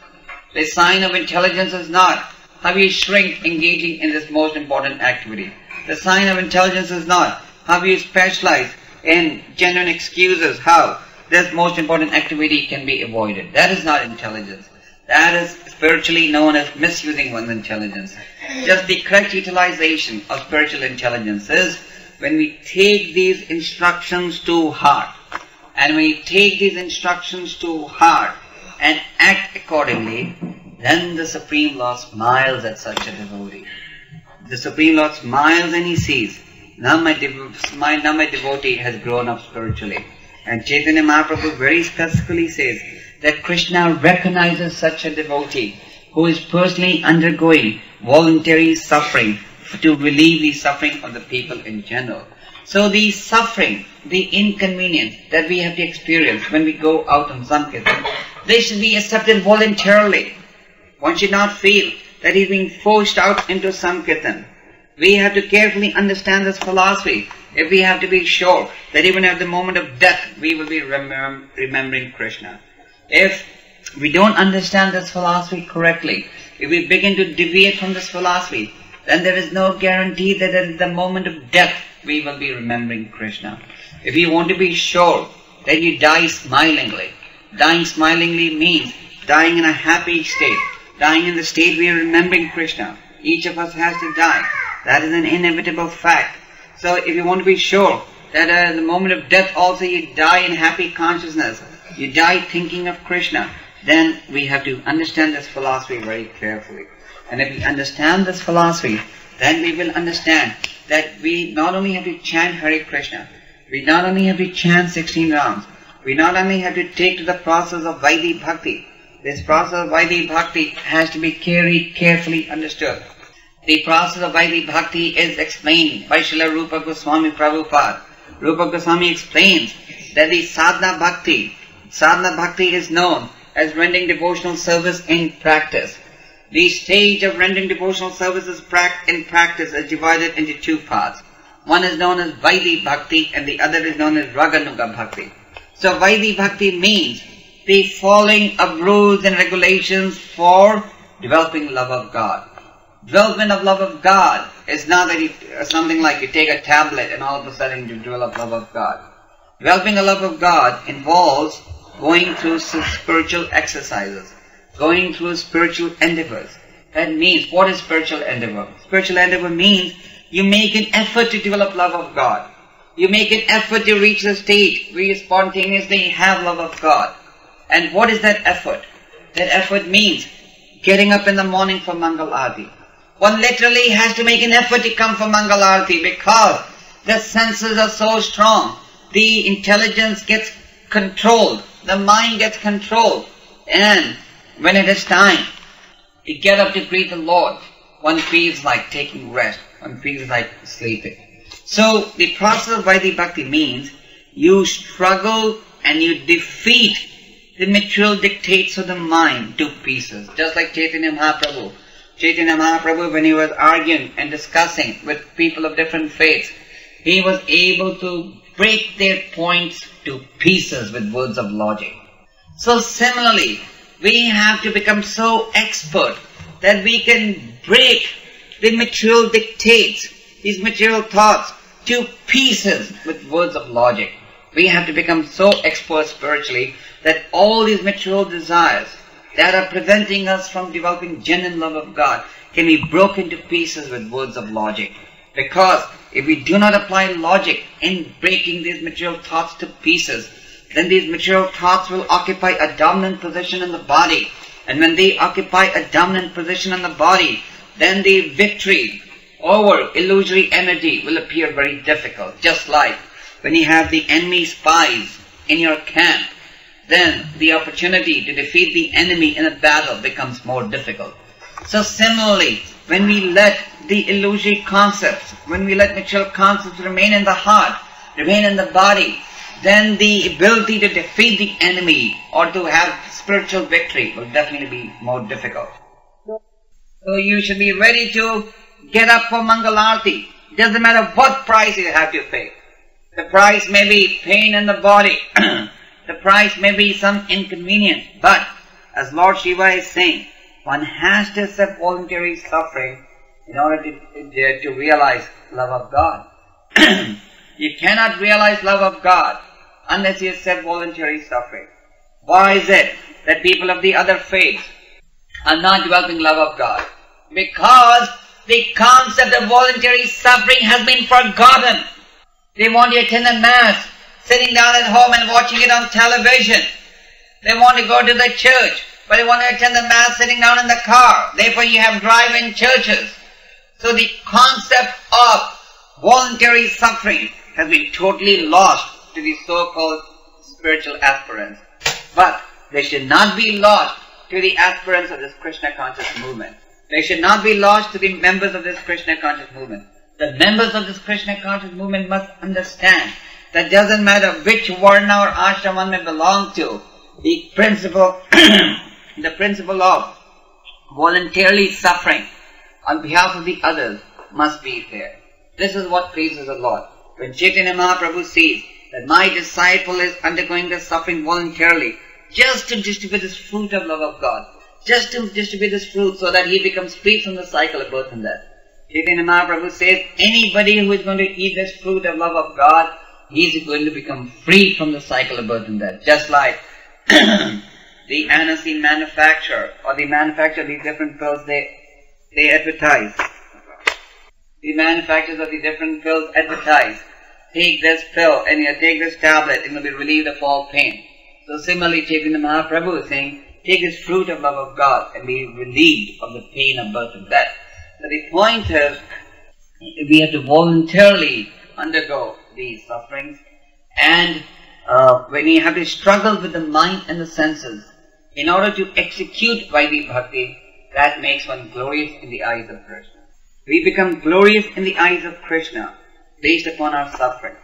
The sign of intelligence is not how you shrink engaging in this most important activity. The sign of intelligence is not how you specialize in genuine excuses how this most important activity can be avoided. That is not intelligence. That is spiritually known as misusing one's intelligence. Just the correct utilization of spiritual intelligence is when we take these instructions to heart, and we take these instructions to heart and act accordingly, then the Supreme Lord smiles at such a devotee. The Supreme Lord smiles and he sees, now my devotee has grown up spiritually. And Chaitanya Mahaprabhu very specifically says that Krishna recognizes such a devotee who is personally undergoing voluntary suffering to relieve the suffering of the people in general. So the suffering, the inconvenience that we have to experience when we go out on sankirtan, they should be accepted voluntarily. One should not feel that he is being forced out into sankirtan. We have to carefully understand this philosophy if we have to be sure that even at the moment of death we will be remembering Krishna. If we don't understand this philosophy correctly, if we begin to deviate from this philosophy, then there is no guarantee that at the moment of death we will be remembering Krishna. If you want to be sure that you die smilingly, dying smilingly means dying in a happy state, dying in the state we are remembering Krishna. Each of us has to die. That is an inevitable fact. So if you want to be sure that at the moment of death also you die in happy consciousness, you die thinking of Krishna, then we have to understand this philosophy very carefully. And if we understand this philosophy, then we will understand that we not only have to chant Hare Krishna, we not only have to chant 16 rounds, we not only have to take to the process of Vaidhi Bhakti. This process of Vaidhi Bhakti has to be carefully understood. The process of Vaidhi Bhakti is explained by Srila Rupa Goswami Prabhupada. Rupa Goswami explains that the Sadhna Bhakti is known as rendering devotional service in practice. The stage of rendering devotional service in practice is divided into two parts. One is known as Vaidhi Bhakti and the other is known as Raganuga Bhakti. So Vaidhi Bhakti means the following of rules and regulations for developing love of God. Development of love of God is not that something like you take a tablet and all of a sudden you develop love of God. Developing a love of God involves going through some spiritual exercises, going through spiritual endeavors. That means, what is spiritual endeavor? Spiritual endeavor means you make an effort to develop love of God. You make an effort to reach the state where you spontaneously have love of God. And what is that effort? That effort means getting up in the morning for Mangal Arati. One literally has to make an effort to come for Mangal Arati because the senses are so strong. The intelligence gets controlled. The mind gets controlled. And when it is time to get up to greet the Lord, one feels like taking rest. One feels like sleeping. So the process of Vaidhi Bhakti means you struggle and you defeat the material dictates of the mind to pieces. Just like Chaitanya Mahaprabhu. Chaitanya Mahaprabhu, when he was arguing and discussing with people of different faiths, he was able to break their points to pieces with words of logic. So similarly, we have to become so expert that we can break the material dictates, these material thoughts, to pieces with words of logic. We have to become so expert spiritually that all these material desires that are preventing us from developing genuine love of God can be broken to pieces with words of logic. Because if we do not apply logic in breaking these material thoughts to pieces, then these material thoughts will occupy a dominant position in the body. And when they occupy a dominant position in the body, then the victory over illusory energy will appear very difficult. Just like when you have the enemy spies in your camp, then the opportunity to defeat the enemy in a battle becomes more difficult. So similarly, when we let the illusory concepts, when we let material concepts remain in the heart, remain in the body, then the ability to defeat the enemy or to have spiritual victory will definitely be more difficult. So you should be ready to get up for Mangalarti. It doesn't matter what price you have to pay. The price may be pain in the body. The price may be some inconvenience. But as Lord Shiva is saying, one has to accept voluntary suffering in order to realize love of God. You cannot realize love of God unless you accept voluntary suffering. Why is it that people of the other faiths are not developing love of God? Because the concept of voluntary suffering has been forgotten. They want to attend a mass, sitting down at home and watching it on television. They want to go to the church, but they want to attend the mass sitting down in the car. Therefore you have drive-in churches. So the concept of voluntary suffering has been totally lost to the so-called spiritual aspirants. But they should not be lost to the aspirants of this Krishna conscious movement. They should not be lost to the members of this Krishna conscious movement. The members of this Krishna conscious movement must understand that it doesn't matter which varna or ashram one may belong to, the principle of voluntarily suffering on behalf of the others must be there. This is what pleases the Lord. When Chaitanya Mahaprabhu sees that my disciple is undergoing the suffering voluntarily, just to distribute this fruit of love of God, just to distribute this fruit so that he becomes free from the cycle of birth and death. Chaitanya Mahaprabhu says, anybody who is going to eat this fruit of love of God, he is going to become free from the cycle of birth and death. Just like the aniseed manufacturer or the manufacturer of these different pills, they advertise. The manufacturers of the different pills advertise, take this pill and you take this tablet and you'll be relieved of all pain. So similarly, Chaitanya Mahaprabhu is saying, take this fruit of love of God and be relieved of the pain of birth and death. So the point is, we have to voluntarily undergo these sufferings, and when you have to struggle with the mind and the senses in order to execute Vaidhi Bhakti, that makes one glorious in the eyes of Krishna. We become glorious in the eyes of Krishna based upon our suffering.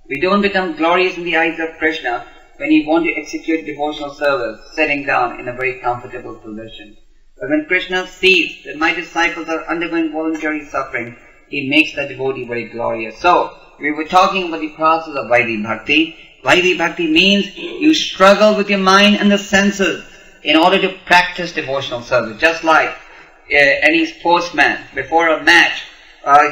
We don't become glorious in the eyes of Krishna when you want to execute devotional service sitting down in a very comfortable position. But when Krishna sees that my disciples are undergoing voluntary suffering, he makes the devotee very glorious. So, we were talking about the process of Vaidhi Bhakti. Vaidhi Bhakti means you struggle with your mind and the senses in order to practice devotional service. Just like any sportsman before a match,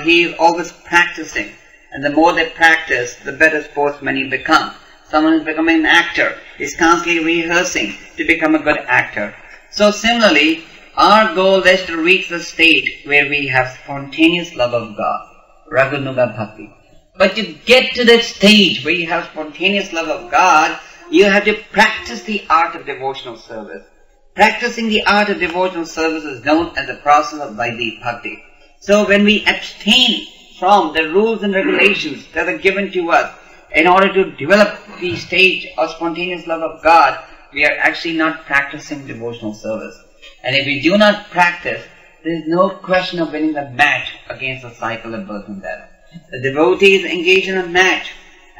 he is always practicing. And the more they practice, the better sportsman he becomes. Someone is becoming an actor, is constantly rehearsing to become a good actor. So similarly, our goal is to reach the state where we have spontaneous love of God, Raghunuga Bhakti. But to get to that stage where you have spontaneous love of God, you have to practice the art of devotional service. Practicing the art of devotional service is known as the process of Vaidhi Bhakti. So when we abstain from the rules and regulations that are given to us in order to develop the stage of spontaneous love of God, we are actually not practicing devotional service. And if we do not practice, there is no question of winning the match against the cycle of birth and death. The devotee is engaged in a match,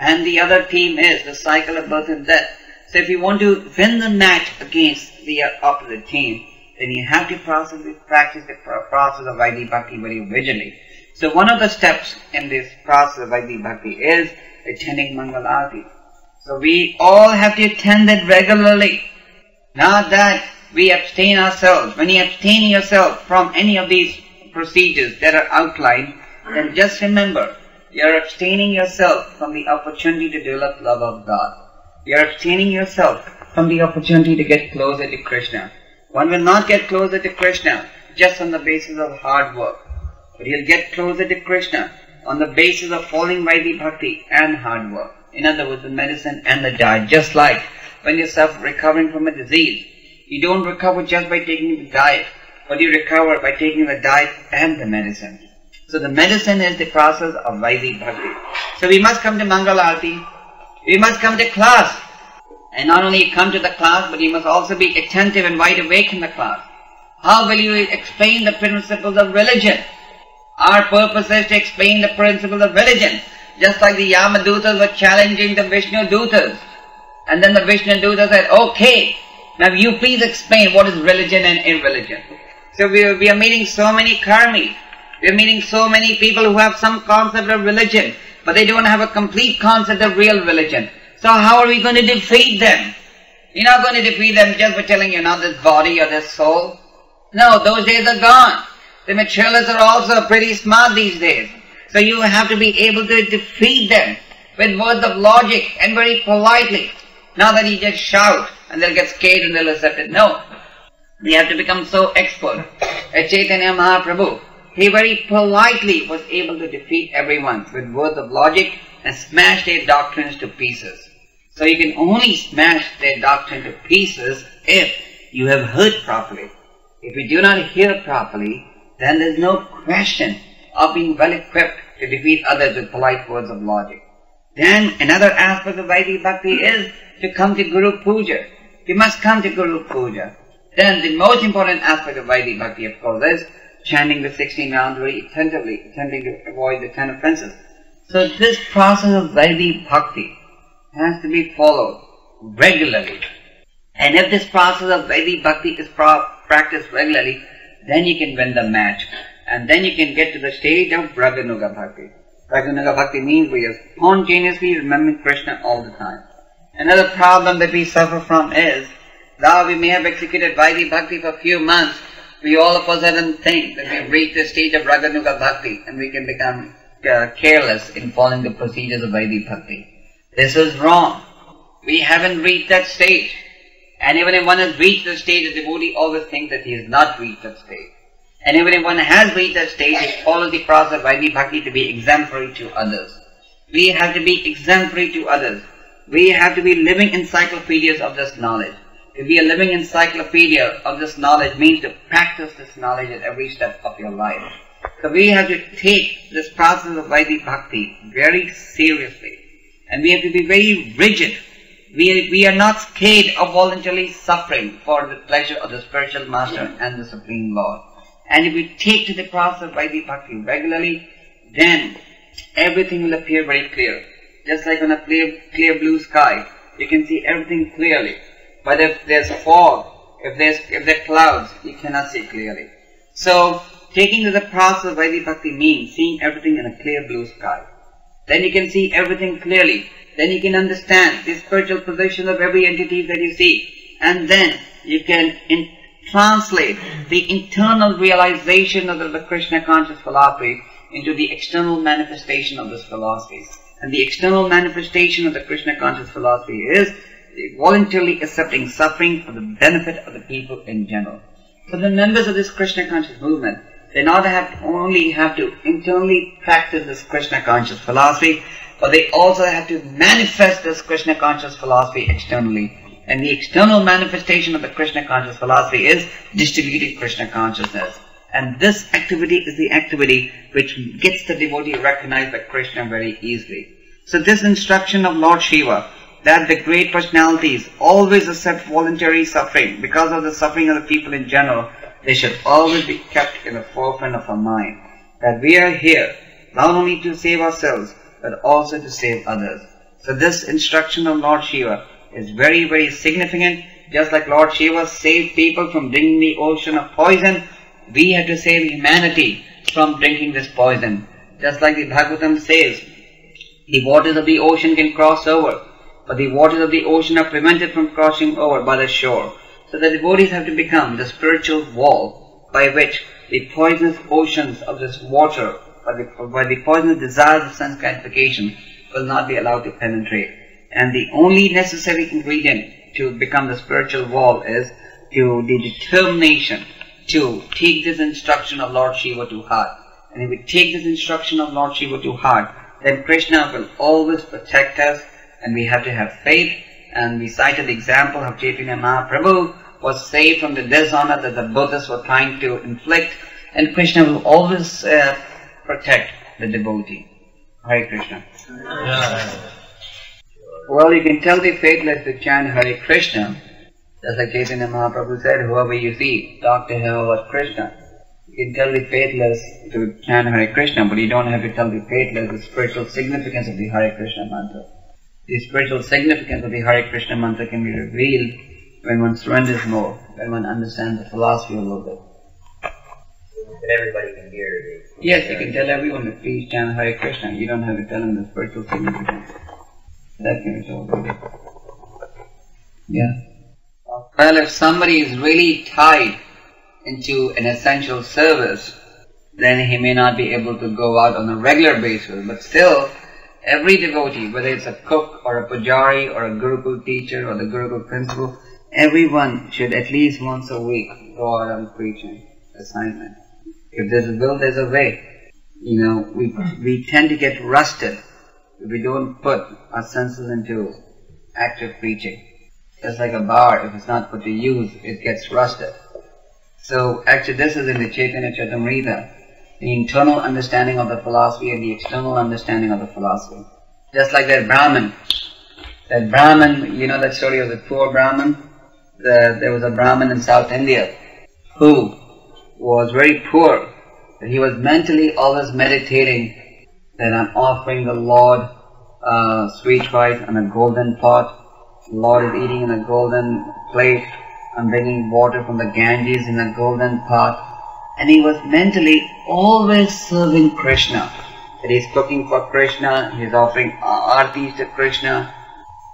and the other team is the cycle of birth and death. So if you want to win the match against the opposite team, then you have to practice the process of Vaidhi Bhakti very vigilantly. So one of the steps in this process of Vaidhi Bhakti is attending Mangal Aarti. So we all have to attend it regularly. Not that we abstain ourselves, when you abstain yourself from any of these procedures that are outlined, then just remember, you are abstaining yourself from the opportunity to develop love of God. You are abstaining yourself from the opportunity to get closer to Krishna. One will not get closer to Krishna just on the basis of hard work, but he'll get closer to Krishna on the basis of following Vaidhi Bhakti and hard work. In other words, the medicine and the diet. Just like when you're recovering from a disease, you don't recover just by taking the diet, but you recover by taking the diet and the medicine. So the medicine is the process of Vaidhi Bhakti. So we must come to Mangal Arati, we must come to class. And not only come to the class, but you must also be attentive and wide awake in the class. How will you explain the principles of religion? Our purpose is to explain the principles of religion. Just like the Yamadutas were challenging the Vishnu Dutas. And then the Vishnu Dutas said, okay, now you please explain what is religion and irreligion. So we are meeting so many karmis. We are meeting so many people who have some concept of religion, but they don't have a complete concept of real religion. So how are we going to defeat them? You're not going to defeat them just by telling you, this body or this soul. No, those days are gone. The materialists are also pretty smart these days. So you have to be able to defeat them with words of logic and very politely. Not that you just shout and they'll get scared and they'll accept it. No. We have to become so expert. As Chaitanya Mahaprabhu, he very politely was able to defeat everyone with words of logic and smash their doctrines to pieces. So you can only smash their doctrine to pieces if you have heard properly. If you do not hear properly, then there is no question of being well equipped to defeat others with polite words of logic. Then another aspect of Vaidhi Bhakti is to come to Guru Puja. You must come to Guru Puja. Then the most important aspect of Vaidhi Bhakti, of course, is chanting the 16 rounds very attentively, attempting to avoid the 10 offenses. So this process of Vaidhi Bhakti has to be followed regularly. And if this process of Vaidhi Bhakti is practiced regularly, then you can win the match. And then you can get to the stage of Raganuga Bhakti. Raganuga Bhakti means we are spontaneously remembering Krishna all the time. Another problem that we suffer from is, though we may have executed Vaidhi Bhakti for a few months, we all of a sudden think that we've reached the stage of Raganuga Bhakti and we can become careless in following the procedures of Vaidhi Bhakti. This is wrong. We haven't reached that stage. And even if one has reached the stage, the devotee always thinks that he has not reached that stage. And even if one has reached that stage, he follows the process of Vaidhi Bhakti to be exemplary to others. We have to be exemplary to others. We have to be living encyclopedias of this knowledge. To be a living encyclopedia of this knowledge means to practice this knowledge at every step of your life. So we have to take this process of Vaidhi Bhakti very seriously. And we have to be very rigid. We are not scared of voluntarily suffering for the pleasure of the spiritual master and the Supreme Lord. And if we take to the process of Vaidhi Bhakti regularly, then everything will appear very clear. Just like on a clear blue sky, you can see everything clearly. But if there's fog, if there are clouds, you cannot see clearly. So, taking to the process of Vaidhi Bhakti means seeing everything in a clear blue sky. Then you can see everything clearly. Then you can understand the spiritual position of every entity that you see. And then you can translate the internal realization of the Krishna conscious philosophy into the external manifestation of this philosophy. And the external manifestation of the Krishna conscious philosophy is voluntarily accepting suffering for the benefit of the people in general. So the members of this Krishna conscious movement, they not only have to internally practice this Krishna conscious philosophy, but they also have to manifest this Krishna conscious philosophy externally. And the external manifestation of the Krishna conscious philosophy is distributing Krishna consciousness. And this activity is the activity which gets the devotee recognized by Krishna very easily. So this instruction of Lord Shiva, that the great personalities always accept voluntary suffering because of the suffering of the people in general, they should always be kept in the forefront of our mind. That we are here not only to save ourselves, but also to save others. So this instruction of Lord Shiva is very, very significant. Just like Lord Shiva saved people from drinking the ocean of poison, we have to save humanity from drinking this poison. Just like the Bhagavatam says, the waters of the ocean can cross over, but the waters of the ocean are prevented from crossing over by the shore. So the devotees have to become the spiritual wall by which the poisonous oceans of this water, by the poisonous desires of sense gratification, will not be allowed to penetrate. And the only necessary ingredient to become the spiritual wall is the determination to take this instruction of Lord Shiva to heart. And if we take this instruction of Lord Shiva to heart, then Krishna will always protect us, and we have to have faith. And we cited the example of Chaitanya Mahaprabhu was saved from the dishonor that the Buddhists were trying to inflict, and Krishna will always protect the devotee. Hare Krishna. Well, you can tell the faithless to chant Hare Krishna. Just like Chaitanya Mahaprabhu said, whoever you see, talk to him about Krishna. You can tell the faithless to chant Hare Krishna, but you don't have to tell the faithless the spiritual significance of the Hare Krishna mantra. The spiritual significance of the Hare Krishna mantra can be revealed when one surrenders more, when one understands the philosophy a little bit. But everybody can hear it. Yes, you can tell everyone to please chant Hare Krishna. You don't have to tell them the spiritual significance. That can be told. Yeah. Well, if somebody is really tied into an essential service, then he may not be able to go out on a regular basis. But still, every devotee, whether it's a cook or a pujari or a Gurukul teacher or the Gurukul principal, everyone should at least once a week go out on preaching assignment. If there's a will, there's a way. You know, we tend to get rusted if we don't put our senses into active preaching. Just like a bar, if it's not put to use, it gets rusted. So actually this is in the Chaitanya Charitamrita, the internal understanding of the philosophy and the external understanding of the philosophy. Just like that Brahman. That Brahman, you know that story of the poor Brahman? There was a Brahman in South India who was very poor. He was mentally always meditating that I'm offering the Lord sweet rice on a golden pot. The Lord is eating in a golden plate. I'm bringing water from the Ganges in a golden pot. And he was mentally always serving Krishna. That he's cooking for Krishna, he's offering artis to Krishna.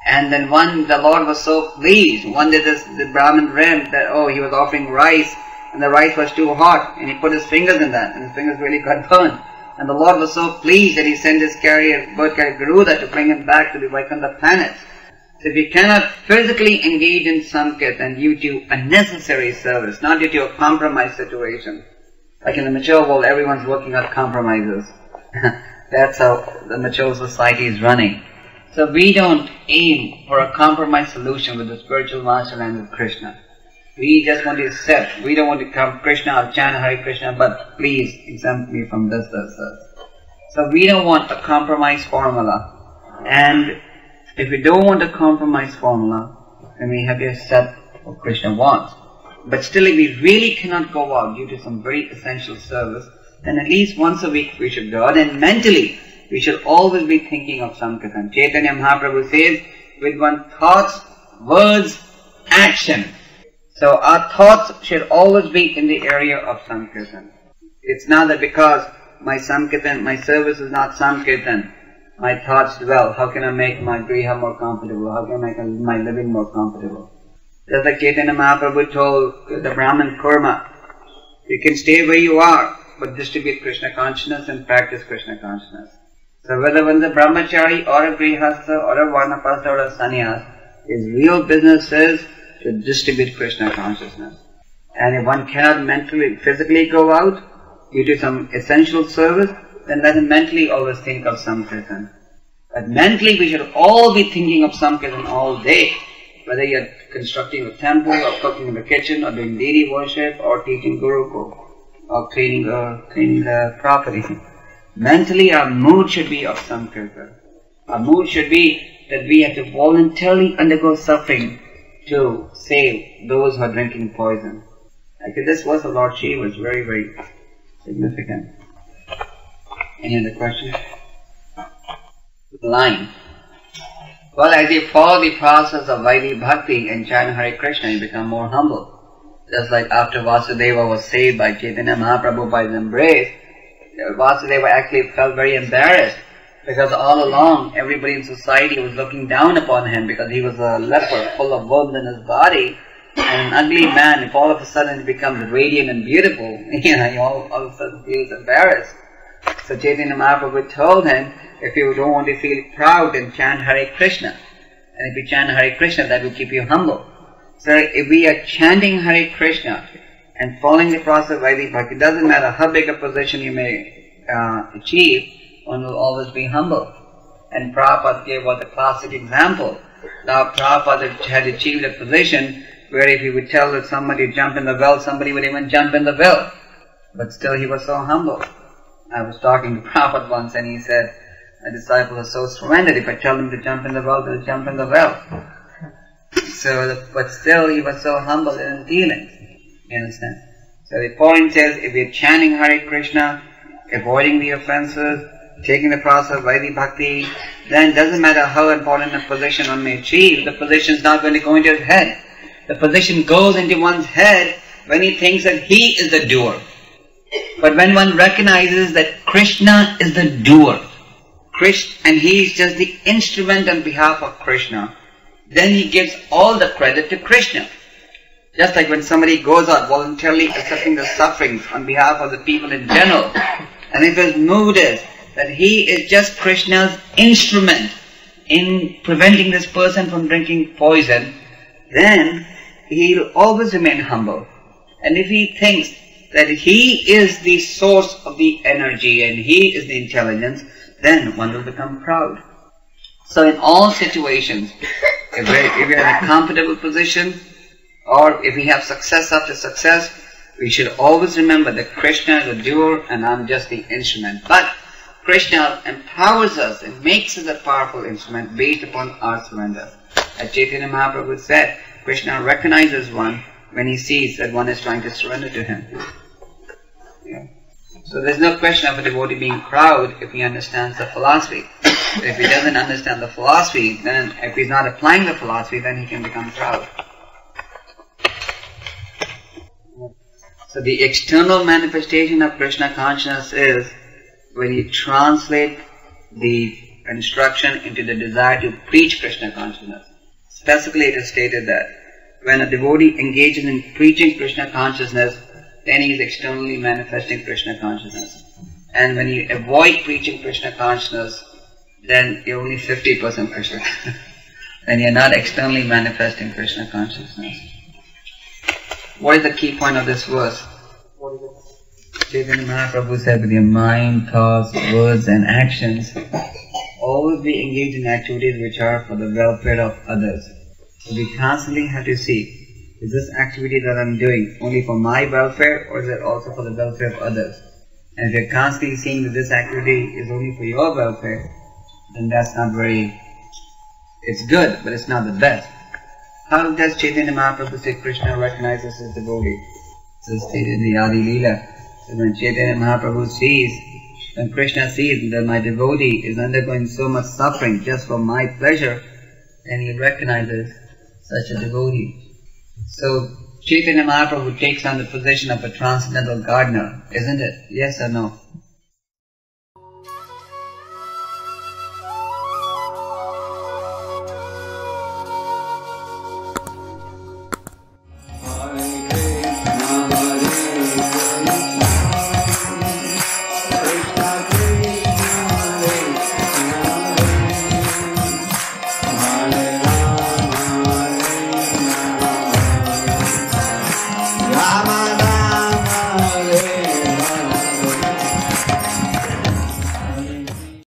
And then the Lord was so pleased. One day the Brahmin dreamt that, he was offering rice and the rice was too hot, and he put his fingers in that and his fingers really got burned. And the Lord was so pleased that he sent his bird carrier Garuda to bring him back to the Vaikuntha planet. So if you cannot physically engage in sankirtan due to unnecessary service, not due to a compromise situation. Like in the mature world, everyone's working out compromises. That's how the mature society is running. So we don't aim for a compromise solution with the spiritual master and with Krishna. We just want to accept. We don't want to come, Krishna, I'll chant Hare Krishna, but please exempt me from this. So we don't want a compromise formula. And if we don't want a compromise formula, then we have to accept what Krishna wants. But still, if we really cannot go out due to some very essential service, then at least once a week we should go out. And mentally, we should always be thinking of sankirtan. Chaitanya Mahaprabhu says, with one thoughts, words, action. So our thoughts should always be in the area of sankirtan. It's not that because my service is not sankirtan, my thoughts dwell. How can I make my griha more comfortable? How can I make my living more comfortable? Just like Chaitanya Mahaprabhu told the Brahman Kurma, you can stay where you are, but distribute Krishna consciousness and practice Krishna consciousness. So whether one's a brahmachari or a grihastha or a varnapasa or a sannyas, his real business is to distribute Krishna consciousness. And if one cannot physically go out due to some essential service, then let him mentally always think of sankirtan. But mentally we should all be thinking of sankirtan all day. Whether you're constructing a temple or cooking in the kitchen or doing deity worship or teaching Gurukul or cleaning the property. Mentally our mood should be of sankirtan. Our mood should be that we have to voluntarily undergo suffering to save those who are drinking poison. Actually, this verse of Lord Shiva is very, very significant. Any other questions? Line. Well, as you follow the process of Vaidhi Bhakti and chant Hare Krishna, you become more humble. Just like after Vasudeva was saved by Chaitanya Mahaprabhu by his embrace, Vasudeva actually felt very embarrassed because all along everybody in society was looking down upon him because he was a leper full of wounds in his body. And an ugly man, if all of a sudden he becomes radiant and beautiful, he all of a sudden feels embarrassed. So Chaitanya Mahaprabhu told him, if you don't want to feel proud, then chant Hare Krishna. And if you chant Hare Krishna, that will keep you humble. So if we are chanting Hare Krishna and following the process of Vaidhi Bhakti, it doesn't matter how big a position you may achieve, one will always be humble. And Prabhupada gave us a classic example. Now Prabhupada had achieved a position where if he would tell that somebody to jump in the well, somebody would even jump in the well. But still he was so humble. I was talking to Prabhupada once and he said, my disciples are so surrendered, if I tell them to jump in the well, they'll jump in the well. But still he was so humble in his dealings. You understand? So the point is, if we're chanting Hare Krishna, avoiding the offenses, taking the process of Vaidhi Bhakti, then it doesn't matter how important a position one may achieve, the position is not going to go into his head. The position goes into one's head when he thinks that he is the doer. But when one recognizes that Krishna is the doer, and he is just the instrument on behalf of Krishna, then he gives all the credit to Krishna. Just like when somebody goes out voluntarily accepting the sufferings on behalf of the people in general, and if his mood is that he is just Krishna's instrument in preventing this person from drinking poison, then he'll always remain humble. And if he thinks that he is the source of the energy and he is the intelligence, then one will become proud. So in all situations, if we're in a comfortable position, or if we have success after success, we should always remember that Krishna is the doer and I'm just the instrument. But Krishna empowers us and makes us a powerful instrument based upon our surrender. As Chaitanya Mahaprabhu said, Krishna recognizes one when he sees that one is trying to surrender to him. Yeah. So there's no question of a devotee being proud if he understands the philosophy. If he doesn't understand the philosophy, then if he's not applying the philosophy, then he can become proud. So the external manifestation of Krishna consciousness is when you translate the instruction into the desire to preach Krishna consciousness. Specifically it is stated that when a devotee engages in preaching Krishna consciousness, then he is externally manifesting Krishna consciousness. And when you avoid preaching Krishna consciousness, then you're only 50% Krishna. Then you're not externally manifesting Krishna consciousness. What is the key point of this verse? Chaitanya Mahaprabhu said, with your mind, thoughts, words and actions, always be engaged in activities which are for the welfare of others. So we constantly have to see, is this activity that I'm doing only for my welfare or is it also for the welfare of others? And if you're constantly seeing that this activity is only for your welfare, then that's not very, it's good, but it's not the best. How does Chaitanya Mahaprabhu say Krishna recognizes his devotee? This is stated in the Adi Leela. So when Chaitanya Mahaprabhu sees, when Krishna sees that my devotee is undergoing so much suffering just for my pleasure, then he recognizes such a devotee. So Chaitanya Mahaprabhu takes on the position of a transcendental gardener, isn't it? Yes or no?